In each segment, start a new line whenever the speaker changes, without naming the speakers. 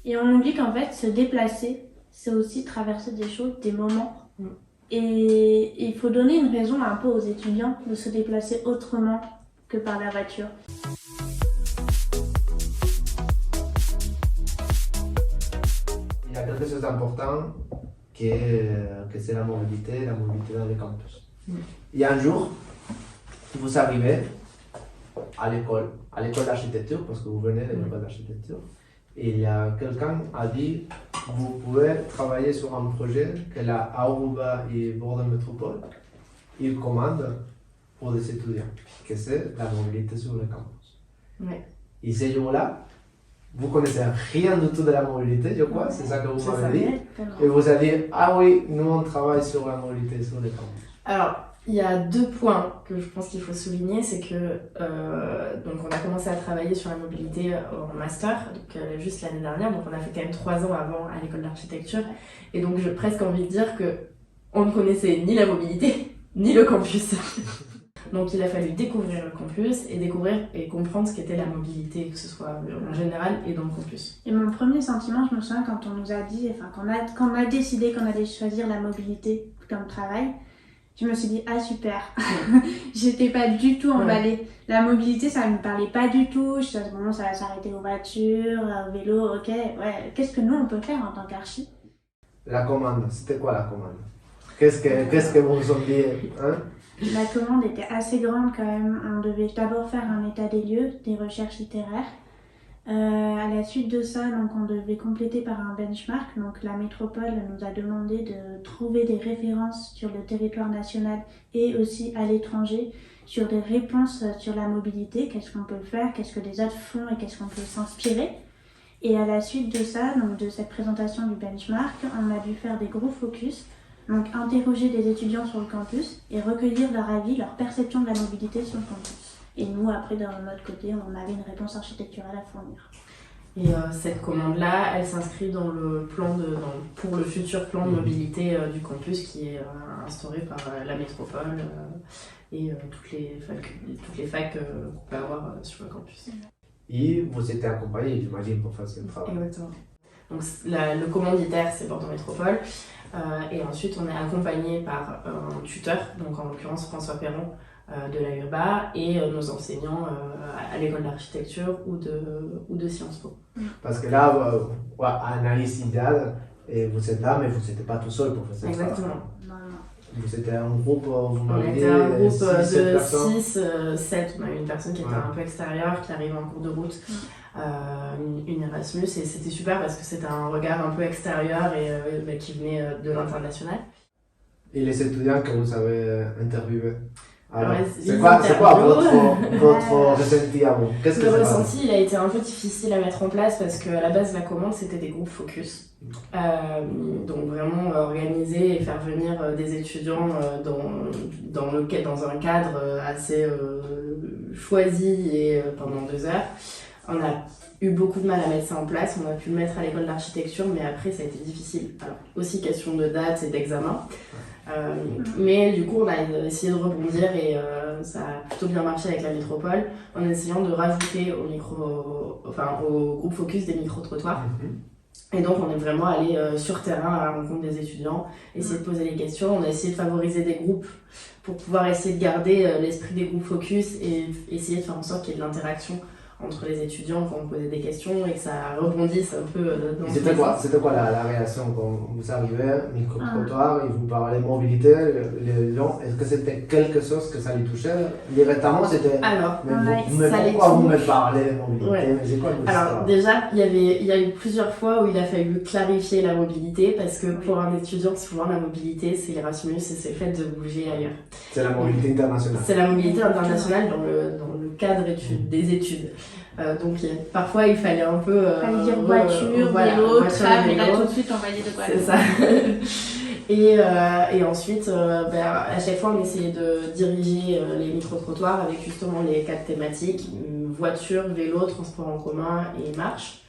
Et on oublie qu'en fait, se déplacer, c'est aussi traverser des choses, des moments. Et il faut donner une raison un peu aux étudiants de se déplacer autrement que par la voiture.
Il y a quelque chose d'important que c'est la mobilité dans les campus. Il y a un jour, vous arrivez à l'école d'architecture, parce que vous venez de l'école d'architecture, et il y a quelqu'un qui a dit vous pouvez travailler sur un projet que la Aruba et Bordeaux Métropole ils commandent pour des étudiants, que c'est la mobilité sur le campus.
Ouais.
Et ces jours-là, vous connaissez rien du tout de la mobilité, je crois, c'est ça que vous m'avez dit. Et vous avez dit, ah oui, nous on travaille sur la mobilité sur le campus.
Alors, il y a 2 points que je pense qu'il faut souligner, c'est que donc on a commencé à travailler sur la mobilité en master, donc juste l'année dernière, donc on a fait quand même 3 ans avant à l'école d'architecture, et donc j'ai presque envie de dire que on ne connaissait ni la mobilité, ni le campus. Donc il a fallu découvrir le campus et découvrir et comprendre ce qu'était la mobilité, que ce soit en général et dans le campus.
Et mon premier sentiment, je me souviens quand on nous a dit, quand on a décidé qu'on allait choisir la mobilité comme travail, je me suis dit, ah super, j'étais pas du tout emballée. La mobilité, ça me parlait pas du tout. Je me suis dit, bon, ça va s'arrêter aux voitures, au vélo, ok, ouais. Qu'est-ce que nous, on peut faire en tant qu'archi?
La commande, c'était quoi la commande? Qu'est-ce que vous vous ont dit, hein?
La commande était assez grande quand même. On devait d'abord faire un état des lieux, des recherches littéraires. À la suite de ça, donc, on devait compléter par un benchmark. Donc, la métropole nous a demandé de trouver des références sur le territoire national et aussi à l'étranger sur des réponses sur la mobilité. Qu'est-ce qu'on peut faire, qu'est-ce que les autres font et qu'est-ce qu'on peut s'inspirer. Et à la suite de ça, donc de cette présentation du benchmark, on a dû faire des gros focus. Donc, interroger des étudiants sur le campus et recueillir leur avis, leur perception de la mobilité sur le campus. Et nous, après, de notre côté, on avait une réponse architecturale à fournir.
Et cette commande-là, elle s'inscrit dans le plan pour le futur plan de mobilité du campus qui est instauré par la métropole et toutes les facs qu'on peut avoir sur le campus.
Et vous étiez accompagné, j'imagine, pour faire ce travail.
Exactement. Donc le commanditaire, c'est Bordeaux Métropole. Et ensuite, on est accompagné par un tuteur, donc en l'occurrence François Perron de la URBA, et nos enseignants à l'école d'architecture ou de Sciences Po.
Parce que là, analyse idéale, et vous êtes là, mais vous n'étiez pas tout seul pour faire ça.
Exactement.
Vous étiez un groupe, vous
On
m'avez dit,
était un groupe de
6,
7. On avait une personne qui était un peu extérieure, qui arrivait en cours de route, une Erasmus, et c'était super parce que c'était un regard un peu extérieur et qui venait de l'international.
Et les étudiants que vous avez interviewés? Alors,
Ouais,
c'est quoi votre ressenti à vous? Qu'est-ce que
Le
c'est
ressenti, il a été un peu difficile à mettre en place parce qu'à la base, la commande, c'était des groupes focus. Donc vraiment organiser et faire venir des étudiants dans un cadre assez choisi et pendant 2 heures. On a eu beaucoup de mal à mettre ça en place. On a pu le mettre à l'école d'architecture, mais après, ça a été difficile. Alors, aussi question de date et d'examen. Mais du coup, on a essayé de rebondir et ça a plutôt bien marché avec la métropole en essayant de rajouter au groupe focus des micro-trottoirs. Et donc, on est vraiment allé sur terrain à la rencontre des étudiants, essayer de poser des questions. On a essayé de favoriser des groupes pour pouvoir essayer de garder l'esprit des groupes focus et essayer de faire en sorte qu'il y ait de l'interaction entre les étudiants quand on posait des questions et que ça rebondisse un peu dans
C'était quoi la réaction quand vous arrivez, micro-trottoir, et vous parlez mobilité, les gens, est-ce que c'était quelque chose que ça les touchait directement? C'était.
Alors,
mais pourquoi vous me parlez mobilité?
Ouais.
C'est quoi
Alors déjà, il y a eu plusieurs fois où il a fallu clarifier la mobilité parce que pour un étudiant, souvent la mobilité, c'est l'Erasmus et c'est le fait de bouger ailleurs.
C'est la mobilité internationale.
C'est la mobilité internationale dans le cadre des études. Donc parfois il fallait un peu...
fallait dire voiture, vélo, tram, et là tout de suite on voyait de quoi.
C'est ça. Et ensuite, à chaque fois on essayait de diriger les micro-trottoirs avec justement les 4 thématiques, voiture, vélo, transport en commun et marche.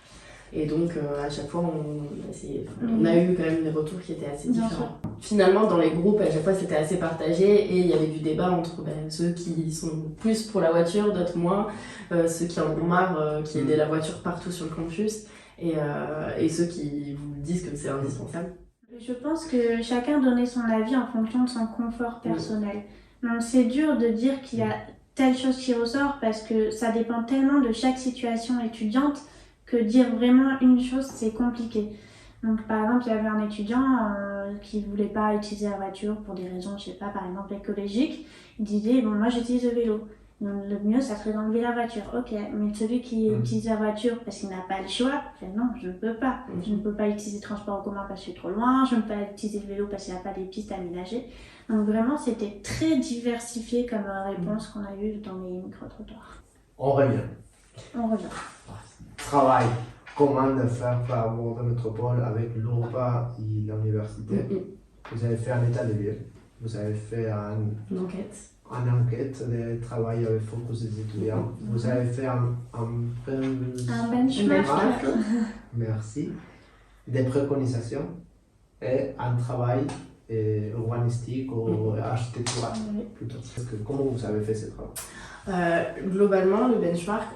Et donc à chaque fois on a eu quand même des retours qui étaient assez différents. Finalement dans les groupes à chaque fois c'était assez partagé et il y avait du débat entre ceux qui sont plus pour la voiture, d'autres moins, ceux qui en ont marre qu'il y ait de la voiture partout sur le campus. et ceux qui vous disent que c'est indispensable.
Je pense que chacun donnait son avis en fonction de son confort personnel. Donc c'est dur de dire qu'il y a telle chose qui ressort parce que ça dépend tellement de chaque situation étudiante que dire vraiment une chose, c'est compliqué. Donc par exemple, il y avait un étudiant qui ne voulait pas utiliser la voiture pour des raisons, je sais pas, par exemple écologiques. Il disait, bon, moi j'utilise le vélo. Donc le mieux, ça serait d'enlever la voiture. Ok, mais celui qui utilise la voiture parce qu'il n'a pas le choix, fait non, je ne peux pas. Je ne peux pas utiliser le transport en commun parce que je suis trop loin, je ne peux pas utiliser le vélo parce qu'il n'y a pas des pistes aménagées. Donc vraiment, c'était très diversifié comme réponse qu'on a eue dans les micro-trottoirs.
On revient.
On revient.
Travail. Comment faire pour avoir de métropole avec l'URPA et l'université. Vous avez fait un état des lieux. Vous avez fait
une enquête.
Une enquête de travail avec focus des étudiants. Vous avez fait un
benchmark.
Merci. Des préconisations et un travail urbanistique ou architectural plutôt. Comment vous avez fait ce travail?
Globalement, le benchmark,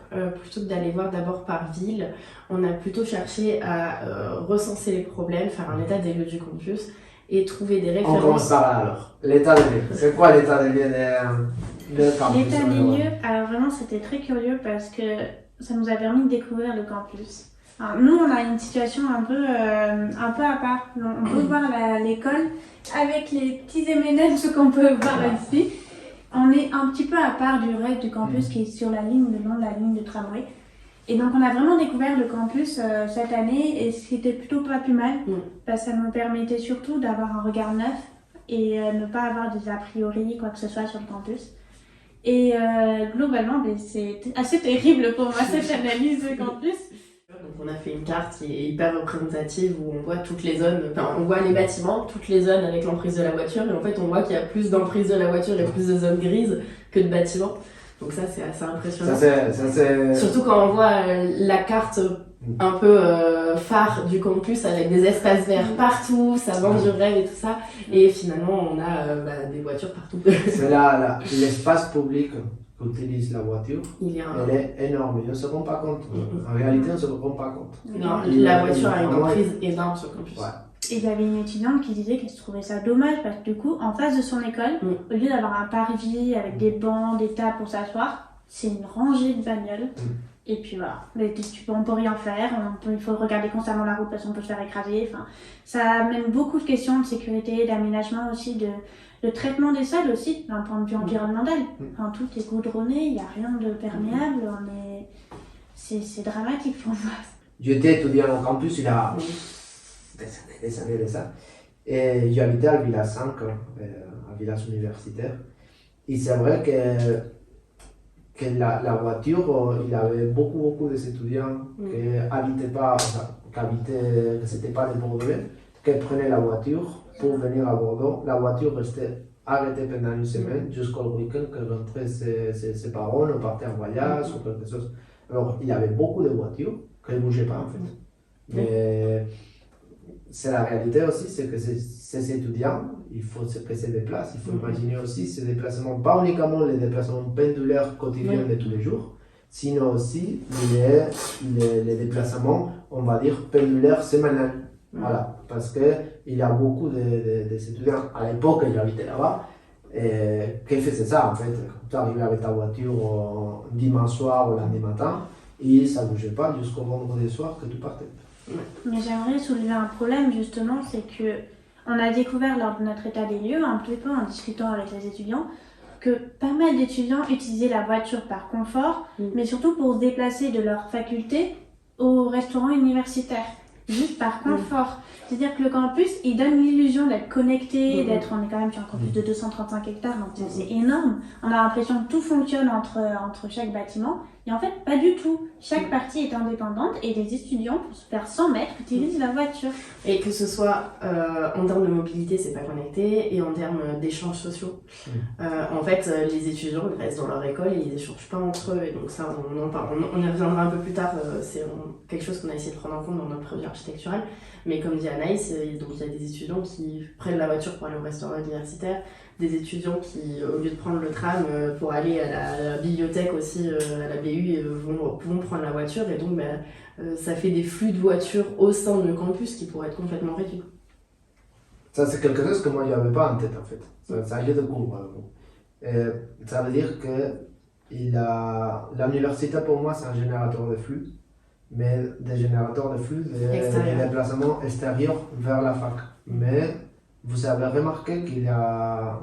plutôt que d'aller voir d'abord par ville, on a plutôt cherché à recenser les problèmes, faire un état des lieux du campus et trouver des références.
On commence par là alors. L'état des lieux. C'est quoi l'état des lieux de campus?
L'état des lieux, alors vraiment c'était très curieux parce que ça nous a permis de découvrir le campus. Alors, nous on a une situation un peu à part. On peut voir l'école avec les petits M&M's qu'on peut voir ici. On est un petit peu à part du reste du campus qui est sur la ligne, le long de la ligne de tramway. Et donc on a vraiment découvert le campus cette année et c'était plutôt pas plus mal parce que ça nous permettait surtout d'avoir un regard neuf et ne pas avoir des a priori quoi que ce soit sur le campus. Et globalement, c'est assez terrible pour moi cette analyse de campus.
Donc on a fait une carte qui est hyper représentative où on voit toutes les zones, enfin on voit les bâtiments, toutes les zones avec l'emprise de la voiture et en fait on voit qu'il y a plus d'emprise de la voiture et plus de zones grises que de bâtiments. Donc ça c'est assez impressionnant. Surtout quand on voit la carte un peu phare du campus avec des espaces verts partout, ça vend du rêve et tout ça. Et finalement on a des voitures partout.
C'est l'espace public qu'utilise la voiture, elle est énorme, on ne se rend pas compte. En réalité, on ne se rend pas compte.
Non, la voiture a une emprise énorme sur le campus.
Ouais.
Et il y avait une étudiante qui disait qu'elle se trouvait ça dommage parce que du coup, en face de son école, au lieu d'avoir un parvis avec des bancs, des tables pour s'asseoir, c'est une rangée de bagnoles. Et puis voilà, on peut rien faire, il faut regarder constamment la route parce qu'on peut se faire écraser. Enfin, ça amène beaucoup de questions de sécurité, d'aménagement aussi, de traitement des sols aussi, d'un point de vue environnemental. Enfin, tout est goudronné, il n'y a rien de perméable, c'est dramatique pour moi.
J'étais étudiant au campus il y a des années de ça. Et j'habitais à Villa 5, un village universitaire. Et c'est vrai que la voiture, il y avait beaucoup d'étudiants qui n'habitaient pas, que c'était pas des Bordelais, qui prenaient la voiture pour venir à Bordeaux. La voiture restait arrêtée pendant une semaine jusqu'au week-end que rentraient ses parents, on partait en voyage ou quelque chose. Alors, il y avait beaucoup de voitures qui ne bougeaient pas en fait. Mais c'est la réalité aussi, c'est que ces étudiants, il faut que se déplacent. Il faut imaginer aussi ces déplacements, pas uniquement les déplacements pendulaires quotidiens de tous les jours, sinon aussi les déplacements, on va dire, pendulaires sémanales. Voilà, parce qu'il y a beaucoup d'étudiants, à l'époque j'habitais là-bas, qui faisaient ça en fait. Tu arrivais avec ta voiture dimanche soir ou lundi matin, et ça ne bougeait pas jusqu'au vendredi soir que tu partais.
Mais j'aimerais soulever un problème justement, c'est que on a découvert lors de notre état des lieux, un petit peu en discutant avec les étudiants, que pas mal d'étudiants utilisaient la voiture par confort, mais surtout pour se déplacer de leur faculté au restaurant universitaire, juste par confort. C'est-à-dire que le campus, il donne l'illusion d'être connecté, on est quand même sur un campus de 235 hectares, donc c'est énorme. On a l'impression que tout fonctionne entre chaque bâtiment, et en fait, pas du tout. Chaque partie est indépendante et les étudiants, pour se faire 100 mètres, utilisent la voiture.
Et que ce soit en termes de mobilité, c'est pas connecté, et en termes d'échanges sociaux. En fait, les étudiants ils restent dans leur école et ils échangent pas entre eux, et donc ça, on y reviendra un peu plus tard, c'est quelque chose qu'on a essayé de prendre en compte dans notre première architecturale. Mais comme dit Anaïs, donc il y a des étudiants qui prennent la voiture pour aller au restaurant universitaire, des étudiants qui, au lieu de prendre le tram pour aller à la bibliothèque aussi, à la BU, vont prendre la voiture. Et donc, ça fait des flux de voitures au sein du campus qui pourraient être complètement réduits.
Ça, c'est quelque chose que moi, je n'avais pas en tête, en fait. Ça j'ai de cours. Ça veut dire que l'université, pour moi, c'est un générateur de flux, mais des générateurs de flux, des déplacements extérieurs vers la fac. Mais vous avez remarqué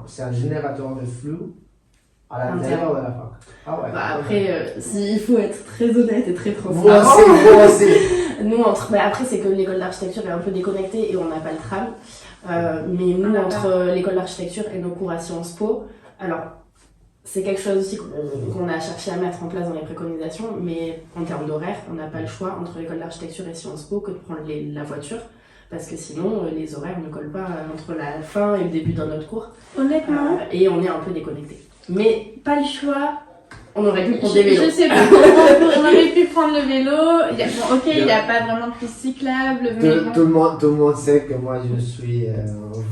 c'est un générateur de flux à l'intérieur de la fac. Ah ouais.
Après, il faut être très honnête et très transparent.
Moi aussi.
Nous, après, c'est que l'école d'architecture est un peu déconnectée et on n'a pas le tram. Mais nous, entre l'école d'architecture et nos cours à Sciences Po, alors c'est quelque chose aussi qu'on a cherché à mettre en place dans les préconisations, mais en termes d'horaire, on n'a pas le choix entre l'école d'architecture et Sciences Po que de prendre la voiture, parce que sinon les horaires ne collent pas entre la fin et le début d'un autre cours.
Honnêtement.
Et on est un peu déconnecté. Mais
pas le choix.
On aurait pu prendre des vélos.
Je sais pas, on aurait pu prendre le vélo. Il n'y a pas vraiment de piste cyclable. Mais
tout le monde sait que moi je suis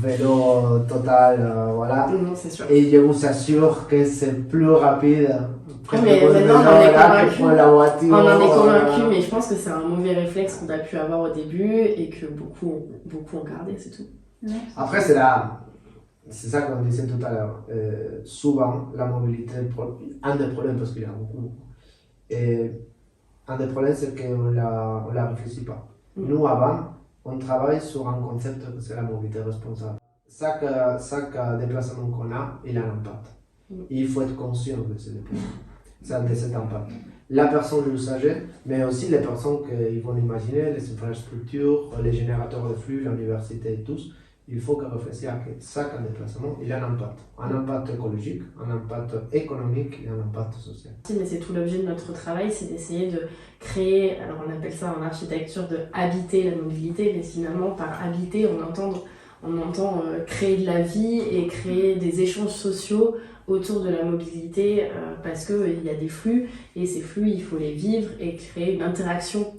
vélo total, voilà.
Non, c'est sûr.
Et je vous assure que c'est plus rapide.
Mais maintenant, on en est convaincu.
On
en est convaincu, mais je pense que c'est un mauvais réflexe qu'on a pu avoir au début et que beaucoup ont gardé, c'est tout.
Après, c'est ça qu'on disait tout à l'heure. Souvent, la mobilité, un des problèmes, parce qu'il y en a beaucoup, et un des problèmes, c'est qu'on la réfléchit pas. Nous, avant, on travaille sur un concept que c'est la mobilité responsable. Chaque déplacement qu'on a, il a un impact. Il faut être conscient de ce déplacement, de cet impact. La personne, l'usager, mais aussi les personnes qui vont imaginer, les infrastructures, les générateurs de flux, l'université et tous. Il faut réfléchir à que chaque déplacement, il a un impact écologique, un impact économique et un impact social.
Mais c'est tout l'objet de notre travail, c'est d'essayer de créer, alors on appelle ça en architecture de habiter la mobilité, mais finalement par habiter on entend créer de la vie et créer des échanges sociaux autour de la mobilité parce qu'il y a des flux et ces flux il faut les vivre et créer une interaction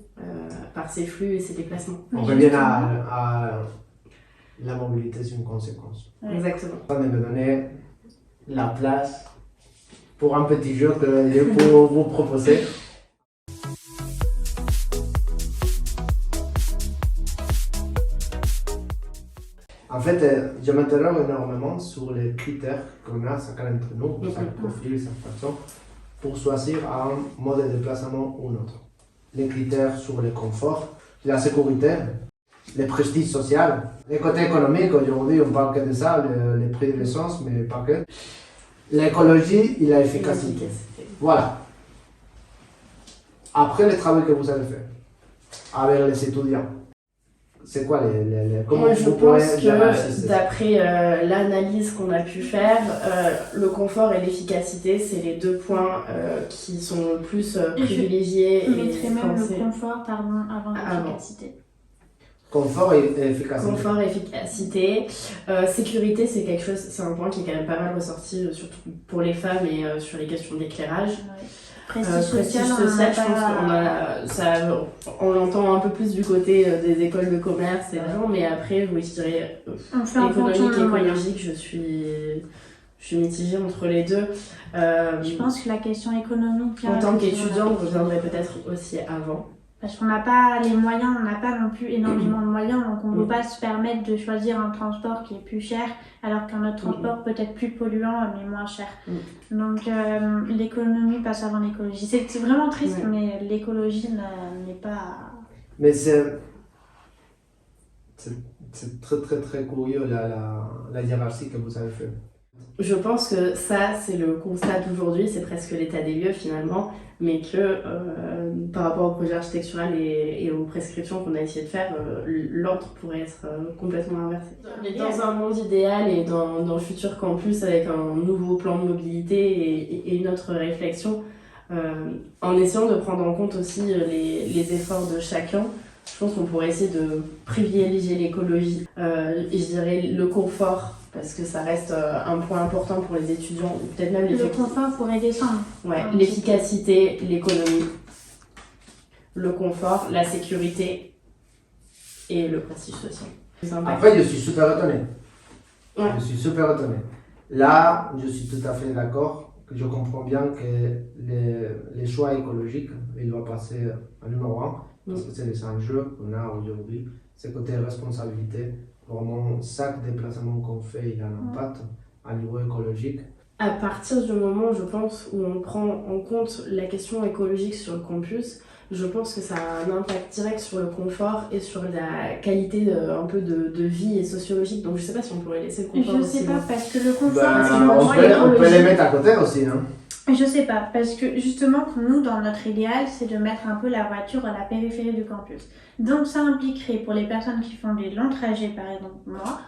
par ces flux et ces déplacements.
On revient à la mobilité, c'est une conséquence.
Exactement.
On me donner la place pour un petit jeu que je peux vous proposer. En fait, je m'interroge énormément sur les critères qu'on a chacun d'entre nous, chaque profil, chaque façon, pour choisir un mode de déplacement ou un autre. Les critères sur le confort, la sécurité, le prestige social, les côtés économiques, aujourd'hui on parle que de ça, les prix de l'essence, mais pas que. L'écologie et l'efficacité. Voilà. Après le travail que vous avez fait avec les étudiants, c'est quoi
comment je pense que d'après l'analyse qu'on a pu faire, le confort et l'efficacité, c'est les deux points qui sont le plus privilégiés.
Je mettrais même le confort avant l'efficacité.
Confort et efficacité.
Confort et efficacité. Sécurité, c'est un point qui est quand même pas mal ressorti, surtout pour les femmes et sur les questions d'éclairage. Ouais.
Prestige social,
je pense on l'entend un peu plus du côté des écoles de commerce et gens, mais après, oui, je dirais économique et écologique, je suis mitigée entre les deux.
Je pense que la question économique...
En tant qu'étudiant, on reviendrait peut-être aussi avant.
Parce qu'on n'a pas les moyens, on n'a pas non plus énormément de moyens, donc on ne peut pas se permettre de choisir un transport qui est plus cher, alors qu'un autre transport peut être plus polluant mais moins cher. Donc l'économie passe avant l'écologie. C'est vraiment triste, mais l'écologie n'est pas...
Mais c'est très très très curieux la hiérarchie que vous avez fait.
Je pense que ça, c'est le constat d'aujourd'hui, c'est presque l'état des lieux finalement, mais que par rapport au projet architectural et aux prescriptions qu'on a essayé de faire, l'ordre pourrait être complètement inversé. Dans un monde idéal et dans le futur campus avec un nouveau plan de mobilité et une autre réflexion, en essayant de prendre en compte aussi les efforts de chacun, je pense qu'on pourrait essayer de privilégier l'écologie et je dirais le confort, parce que ça reste un point important pour les étudiants, peut-être même
le confort pourrait descendre.
Ouais, l'efficacité, l'économie, le confort, la sécurité et le prestige social.
Après, je suis super étonné.
Ouais.
Je suis super étonné. Là, je suis tout à fait d'accord. Je comprends bien que les choix écologiques, il doit passer à numéro un, parce que c'est les enjeux qu'on a aujourd'hui. C'est côté responsabilité. Vraiment, chaque déplacement qu'on fait, il a un impact à niveau écologique.
À partir du moment, je pense, où on prend en compte la question écologique sur le campus, je pense que ça a un impact direct sur le confort et sur la qualité un peu de vie et sociologique. Donc je sais pas si on pourrait laisser le confort
Je
aussi.
sais pas, parce que le confort,
On peut les mettre à côté aussi, non?
Je sais pas, parce que justement, pour nous, dans notre idéal, c'est de mettre un peu la voiture à la périphérie du campus. Donc ça impliquerait, pour les personnes qui font des longs trajets, par exemple moi,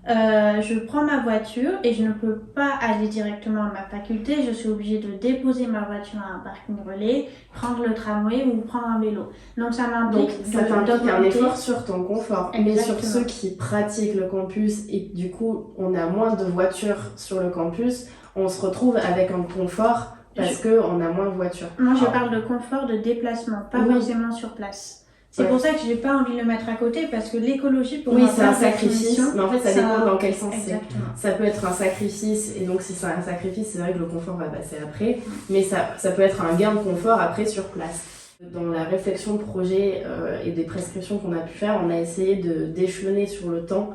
je prends ma voiture et je ne peux pas aller directement à ma faculté. Je suis obligée de déposer ma voiture à un parking relais, prendre le tramway ou prendre un vélo. Donc ça m'implique
un effort sur ton confort.
Exactement.
Mais sur ceux qui pratiquent le campus et du coup on a moins de voitures sur le campus, on se retrouve avec un confort parce qu'on a moins de voitures.
Moi je parle de confort de déplacement, pas forcément sur place. C'est pour ça que j'ai pas envie de le mettre à côté, parce que l'écologie pour moi
c'est un sacrifice, mais en fait ça dépend dans quel sens c'est. Ça peut être un sacrifice, et donc si c'est un sacrifice, c'est vrai que le confort va passer après, mais ça peut être un gain de confort après sur place. Dans la réflexion de projet et des prescriptions qu'on a pu faire, on a essayé d'échelonner sur le temps,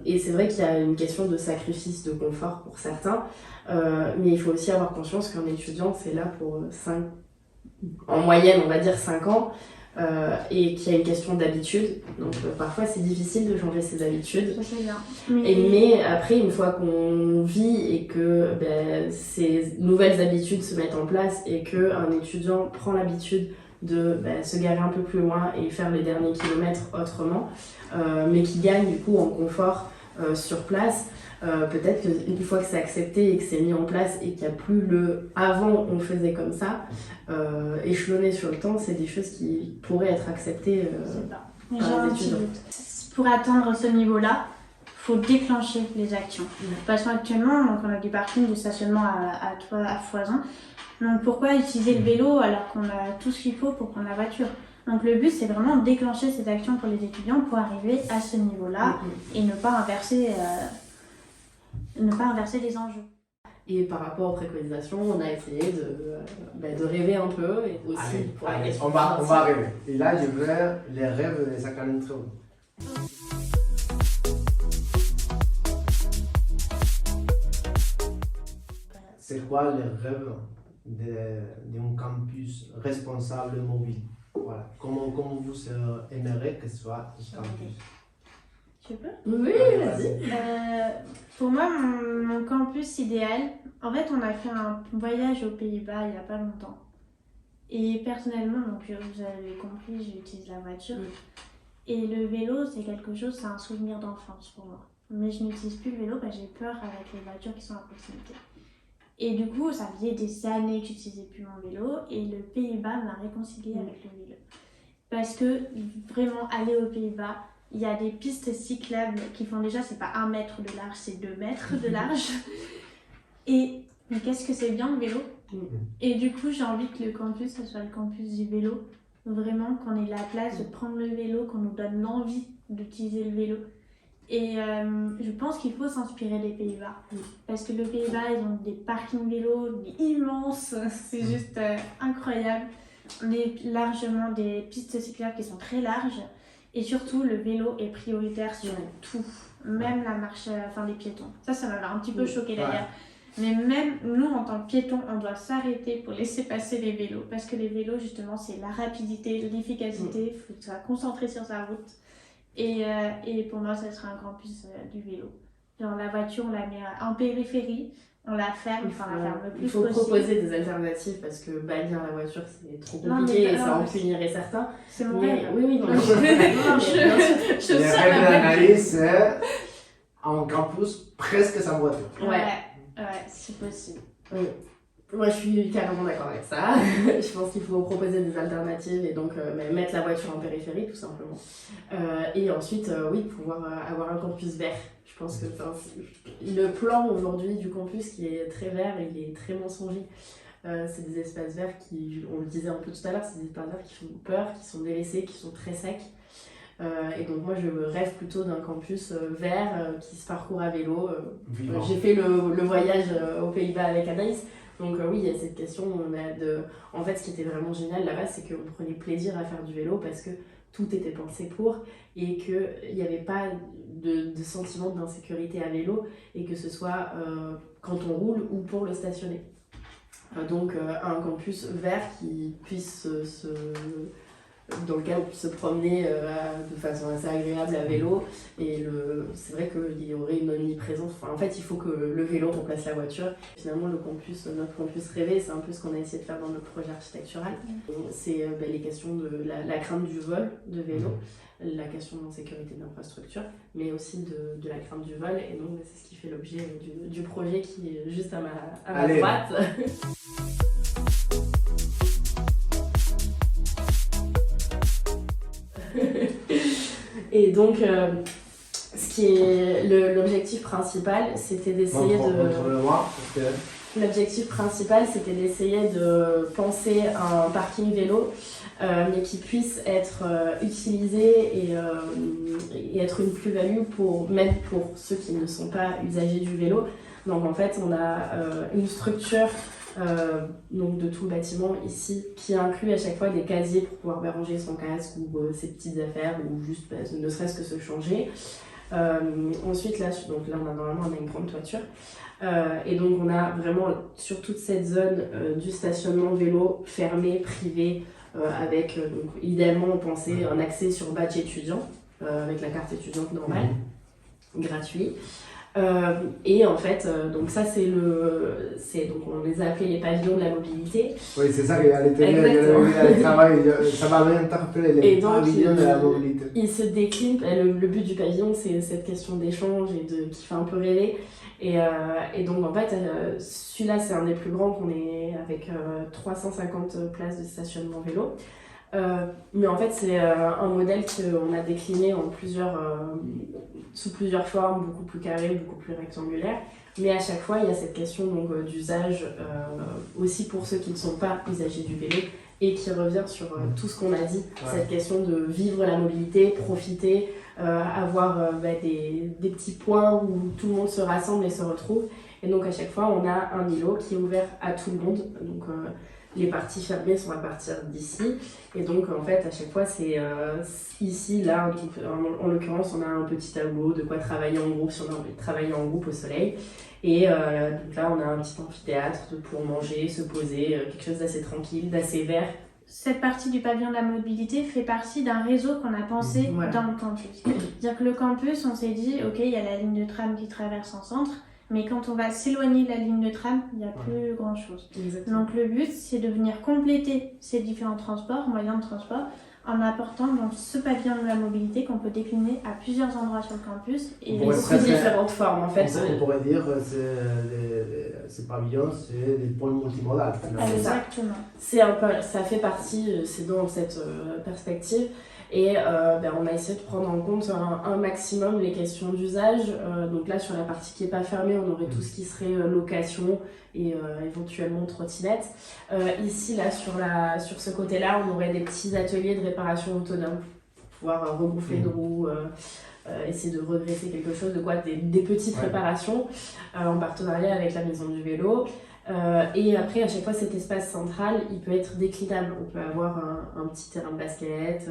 et c'est vrai qu'il y a une question de sacrifice de confort pour certains, mais il faut aussi avoir conscience qu'un étudiant c'est là pour en moyenne on va dire 5 ans, et qu'il y a une question d'habitude. Donc parfois c'est difficile de changer ses habitudes.
Ça c'est bien.
Mais après, une fois qu'on vit et que ces nouvelles habitudes se mettent en place et qu'un étudiant prend l'habitude de se garer un peu plus loin et faire les derniers kilomètres autrement, mais qui gagne du coup en confort sur place, peut-être qu'une fois que c'est accepté et que c'est mis en place et qu'il n'y a plus le avant on faisait comme ça, échelonné sur le temps, c'est des choses qui pourraient être acceptées par les étudiants.
Pour atteindre ce niveau-là, il faut déclencher les actions. Parce qu'actuellement, donc on a du parking, du stationnement à foison. Donc pourquoi utiliser le vélo alors qu'on a tout ce qu'il faut pour prendre la voiture? Donc le but, c'est vraiment de déclencher ces actions pour les étudiants pour arriver à ce niveau-là et ne pas inverser les enjeux.
Et par rapport aux préconisations, on a essayé de rêver un peu et aussi
on va rêver. Et là, je veux les rêves de chacun d'entre vous. C'est quoi les rêves d'un campus responsable mobile? Voilà. Comment vous aimeriez que ce soit ce campus?
Tu peux?
Oui, vas-y.
Pour moi, mon campus idéal, en fait, on a fait un voyage aux Pays-Bas il n'y a pas longtemps. Et personnellement, donc, vous avez compris, j'utilise la voiture. Et le vélo, c'est quelque chose, c'est un souvenir d'enfance pour moi. Mais je n'utilise plus le vélo parce que j'ai peur avec les voitures qui sont à proximité. Et du coup, ça faisait des années que j'utilisais plus mon vélo et le Pays-Bas m'a réconcilié avec le vélo. Parce que vraiment, aller aux Pays-Bas, il y a des pistes cyclables qui font déjà, c'est pas 1 mètre de large, c'est 2 mètres de large. Mais qu'est-ce que c'est bien le vélo? Et du coup, j'ai envie que le campus, ce soit le campus du vélo. Vraiment, qu'on ait la place de prendre le vélo, qu'on nous donne l'envie d'utiliser le vélo. Et je pense qu'il faut s'inspirer des Pays-Bas. Parce que les Pays-Bas, ils ont des parkings vélos immenses. C'est juste incroyable. On a largement des pistes cyclables qui sont très larges. Et surtout, le vélo est prioritaire sur tout. Même la marche, les piétons. Ça m'avait un petit peu choqué d'ailleurs. Mais même nous, en tant que piétons, on doit s'arrêter pour laisser passer les vélos. Parce que les vélos, justement, c'est la rapidité, l'efficacité. Il faut se concentrer sur sa route. Et pour moi, ça sera un campus du vélo. Genre la voiture, on la met en périphérie, on la ferme, on la ferme le plus possible.
Il faut proposer des alternatives parce que bannir la voiture, c'est trop compliqué et ça en punirait certains.
C'est mon rêve.
Oui, non.
Je
le rêve d'Anaïs, c'est un campus presque sans voiture.
Ouais, c'est possible.
Oui. Moi, je suis carrément d'accord avec ça. Je pense qu'il faut proposer des alternatives et donc mettre la voiture en périphérie, tout simplement. Et ensuite, pouvoir avoir un campus vert. Je pense que le plan aujourd'hui du campus qui est très vert, il est très mensonger. C'est des espaces verts qui, on le disait un peu tout à l'heure, c'est des espaces verts qui font peur, qui sont délaissés, qui sont très secs. Et donc moi je rêve plutôt d'un campus vert qui se parcourt à vélo.
Vivant.
J'ai fait le voyage aux Pays-Bas avec Anaïs. Donc oui, il y a cette question En fait, ce qui était vraiment génial là-bas, c'est qu'on prenait plaisir à faire du vélo parce que tout était pensé pour et qu'il n'y avait pas de sentiment d'insécurité à vélo et que ce soit quand on roule ou pour le stationner. Donc un campus vert qui puisse dans lequel on puisse se promener de façon assez agréable à vélo. Et c'est vrai qu'il y aurait une omniprésence. Enfin, en fait, il faut que le vélo remplace la voiture. Finalement, notre campus rêvé, c'est un peu ce qu'on a essayé de faire dans notre projet architectural. C'est les questions de la crainte du vol de vélo, la question d'insécurité d'infrastructure, mais aussi de la crainte du vol. Et donc, c'est ce qui fait l'objet du projet qui est juste à ma droite. Et donc, ce qui est l'objectif principal, c'était d'essayer L'objectif principal, c'était d'essayer de penser un parking vélo, mais qui puisse être utilisé et être une plus-value même pour ceux qui ne sont pas usagers du vélo. Donc en fait, on a une structure donc de tout le bâtiment ici qui inclut à chaque fois des casiers pour pouvoir ranger son casque ou ses petites affaires ou juste ne serait-ce que se changer. Ensuite là normalement on a une grande toiture et donc on a vraiment sur toute cette zone du stationnement vélo fermé, privé, avec donc, idéalement on pensait un accès sur badge étudiant avec la carte étudiante normale, gratuit. Et en fait, donc ça donc on les a appelés les pavillons de la mobilité.
Oui, c'est ça que j'allais te dire, le travail, ça m'a interpellé, les pavillons de la mobilité.
Il se décline, le but du pavillon c'est cette question d'échange et qui fait un peu rêver. Et donc en fait, celui-là c'est un des plus grands qu'on est avec 350 places de stationnement vélo. Mais en fait, c'est un modèle qu'on a décliné sous plusieurs formes, beaucoup plus carrées, beaucoup plus rectangulaires. Mais à chaque fois, il y a cette question d'usage aussi pour ceux qui ne sont pas usagers du vélo et qui revient sur tout ce qu'on a dit, cette question de vivre la mobilité, profiter, avoir des petits points où tout le monde se rassemble et se retrouve. Et donc à chaque fois, on a un îlot qui est ouvert à tout le monde. Donc, les parties fermées sont à partir d'ici. Et donc, en fait, à chaque fois, c'est ici, là, en l'occurrence, on a un petit tableau de quoi travailler en groupe si on a envie de travailler en groupe au soleil. Et donc là, on a un petit amphithéâtre pour manger, se poser, quelque chose d'assez tranquille, d'assez vert.
Cette partie du pavillon de la mobilité fait partie d'un réseau qu'on a pensé dans le campus. C'est-à-dire que le campus, on s'est dit, ok, il y a la ligne de tram qui traverse en centre, mais quand on va s'éloigner de la ligne de tram, il n'y a plus grand-chose. Donc le but, c'est de venir compléter ces différents moyens de transport, en apportant donc ce pavillon de la mobilité qu'on peut décliner à plusieurs endroits sur le campus et
sous différentes formes en fait.
On pourrait dire que ces pavillons, c'est des pôles multimodales.
Exactement.
Ça fait partie, c'est dans cette perspective. Et on a essayé de prendre en compte un maximum les questions d'usage. Donc là, sur la partie qui n'est pas fermée, on aurait tout ce qui serait location et éventuellement trottinette. Ici, là, sur ce côté-là, on aurait des petits ateliers de réparation autonome pour pouvoir regonfler de roues, essayer de redresser quelque chose, des petites réparations en partenariat avec la maison du vélo. Et après, à chaque fois, cet espace central, il peut être déclinable. On peut avoir un petit terrain de basket,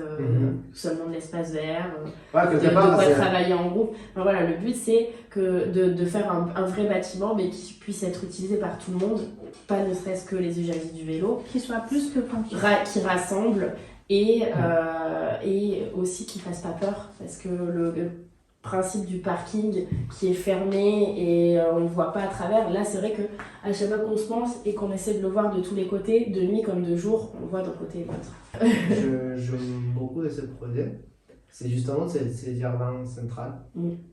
seulement de l'espace vert, de quoi travailler en groupe. Enfin, voilà, le but, c'est de faire un vrai bâtiment, mais qui puisse être utilisé par tout le monde, pas ne serait-ce que les usagers du vélo.
Qui soit plus que campus.
Qui rassemble et aussi qui fasse pas peur. Parce que le principe du parking qui est fermé et on ne voit pas à travers. Là, c'est vrai qu'à chaque fois qu'on se pense et qu'on essaie de le voir de tous les côtés, de nuit comme de jour, on le voit d'un côté et de l'autre.
J'aime beaucoup de ce projet. C'est justement ces jardins centrales.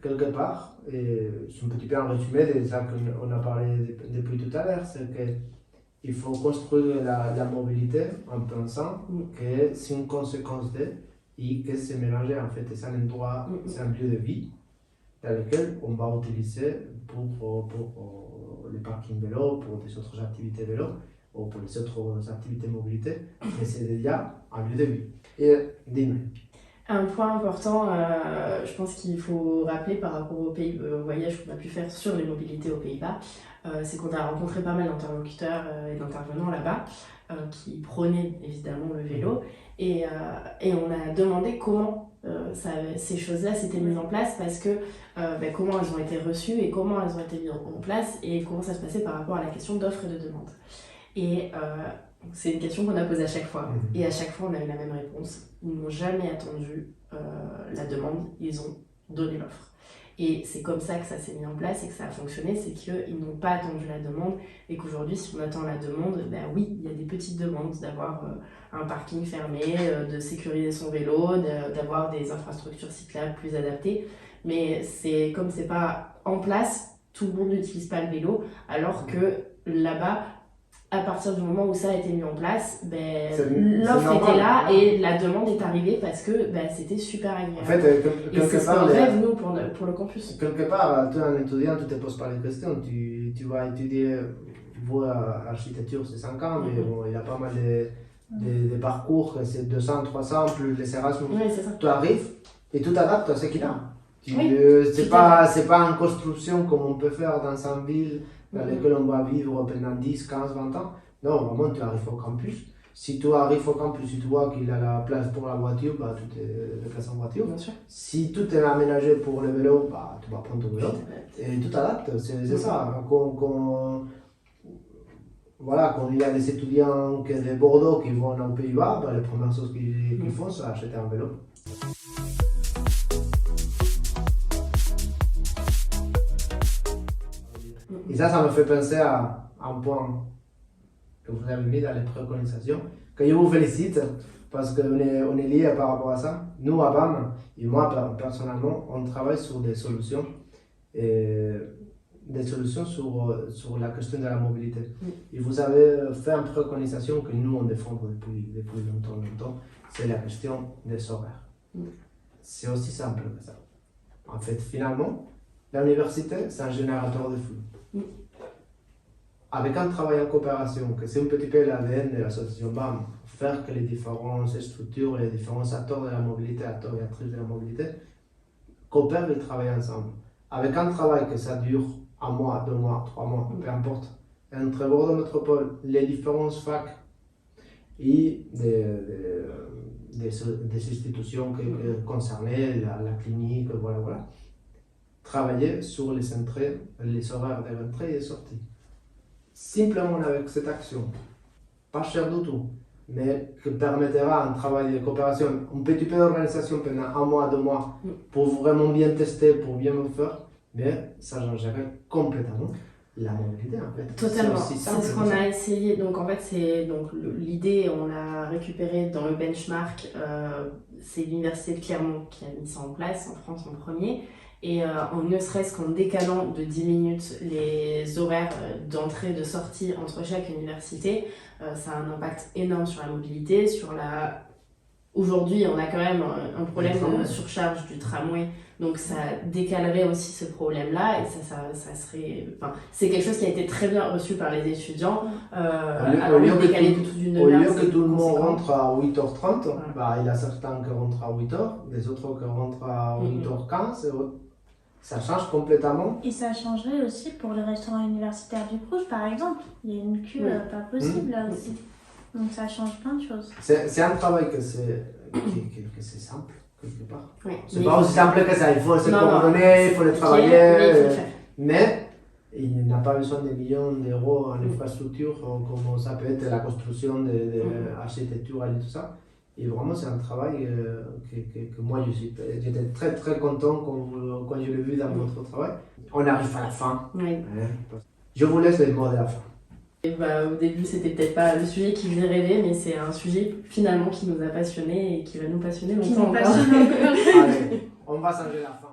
Quelque part, et c'est un petit peu un résumé de ça qu'on a parlé depuis tout à l'heure, c'est qu'il faut construire la mobilité en pensant que c'est une conséquence de et que c'est mélangé en fait. C'est un endroit, c'est un lieu de vie dans lequel on va utiliser pour le parking vélo, pour des autres activités vélo ou pour les autres activités mobilité, mais c'est déjà un lieu de vie. Et dis-moi.
Un point important, je pense qu'il faut rappeler par rapport au voyage qu'on a pu faire sur les mobilités aux Pays-Bas, c'est qu'on a rencontré pas mal d'interlocuteurs et d'intervenants là-bas qui prônaient évidemment le vélo et on a demandé comment ces choses-là s'étaient mises en place parce que comment elles ont été reçues et comment elles ont été mises en place et comment ça se passait par rapport à la question d'offre et de demande. Et c'est une question qu'on a posée à chaque fois. Et à chaque fois, on a eu la même réponse. Ils n'ont jamais attendu la demande, ils ont donné l'offre. Et c'est comme ça que ça s'est mis en place et que ça a fonctionné, c'est qu'ils n'ont pas attendu la demande et qu'aujourd'hui, si on attend la demande, ben oui, il y a des petites demandes d'avoir un parking fermé, de sécuriser son vélo, d'avoir des infrastructures cyclables plus adaptées. Mais comme c'est pas en place, tout le monde n'utilise pas le vélo, alors que là-bas, à partir du moment où ça a été mis en place, l'offre était là et la demande est arrivée parce que c'était super agréable.
En fait,
et c'est ce qu'on rêve, nous, pour le campus.
Quelque part, toi, un étudiant, tu ne te poses pas les questions. Tu vas étudier, l'architecture, c'est 5 ans, mais bon, il y a pas mal de parcours, c'est 200, 300, plus les Erasmus.
Oui, c'est ça.
Tu arrives et tout t'adaptes à ce qu'il a.
Oui,
c'est pas une construction comme on peut faire dans une ville dans laquelle on va vivre pendant 10, 15, 20 ans. Non, vraiment, tu arrives au campus. Si tu arrives au campus et tu vois qu'il a la place pour la voiture, tu te déplaces en voiture.
Bien sûr.
Si tout est aménagé pour le vélo, tu vas prendre ton vélo. Et tu t'adaptes, c'est ça. Quand il y a des étudiants de Bordeaux qui vont aux Pays-Bas, les premières choses qu'ils font, c'est acheter un vélo. Et ça me fait penser à un point que vous avez mis dans les préconisations, que je vous félicite parce qu'on est liés par rapport à ça. Nous, à BAM, et moi personnellement, on travaille sur des solutions sur la question de la mobilité. Et vous avez fait une préconisation que nous, on défend depuis longtemps, c'est la question des horaires. C'est aussi simple que ça. En fait, finalement, l'université, c'est un générateur de flux. Avec un travail en coopération, que c'est un petit peu l'ADN de l'association BAM, faire que les différentes structures, les différents acteurs de la mobilité, acteurs et actrices de la mobilité, coopèrent et travaillent ensemble. Avec un travail que ça dure 1 mois, 2 mois, 3 mois, peu importe, entre Bordeaux Métropole, les différentes facs et des institutions concernées, la clinique, voilà. Travailler sur les horaires d'entrée et de sortie. Simplement avec cette action, pas cher du tout, mais qui permettra un travail de coopération, un petit peu d'organisation pendant 1 mois, 2 mois, pour vraiment bien tester, pour bien me faire, mais ça changerait complètement la mobilité en fait.
Totalement, c'est ce qu'on a essayé. Donc en fait, l'idée, on l'a récupérée dans le benchmark, c'est l'université de Clermont qui a mis ça en place en France en premier. Et ne serait-ce qu'en décalant de 10 minutes les horaires d'entrée et de sortie entre chaque université, ça a un impact énorme sur la mobilité, Aujourd'hui, on a quand même un problème de surcharge du tramway, donc ça décalerait aussi ce problème-là, et ça serait... Enfin, c'est quelque chose qui a été très bien reçu par les étudiants.
Au lieu que tout le monde rentre à 8h30, il y a certains qui rentrent à 8h, les autres qui rentrent à 8h15, ça change complètement.
Et ça changerait aussi pour le restaurant universitaire du Crous, par exemple. Il y a une queue pas possible là aussi. Donc ça change plein de choses.
C'est un travail que c'est simple, quelque part.
Oui,
c'est pas aussi simple que ça, il faut se coordonner, il faut le travailler. Mais il n'a pas besoin de millions d'euros en infrastructure, comme ça peut être la construction de l'architecture et tout ça. Et vraiment, c'est un travail que moi, j'étais très très content quand je l'ai vu dans votre travail. On arrive à la fin.
Oui.
Je vous laisse les mots de la fin.
Et au début, c'était peut-être pas le sujet qui faisait rêver, mais c'est un sujet finalement qui nous a passionnés et qui va nous passionner longtemps encore.
Allez, on va changer la fin.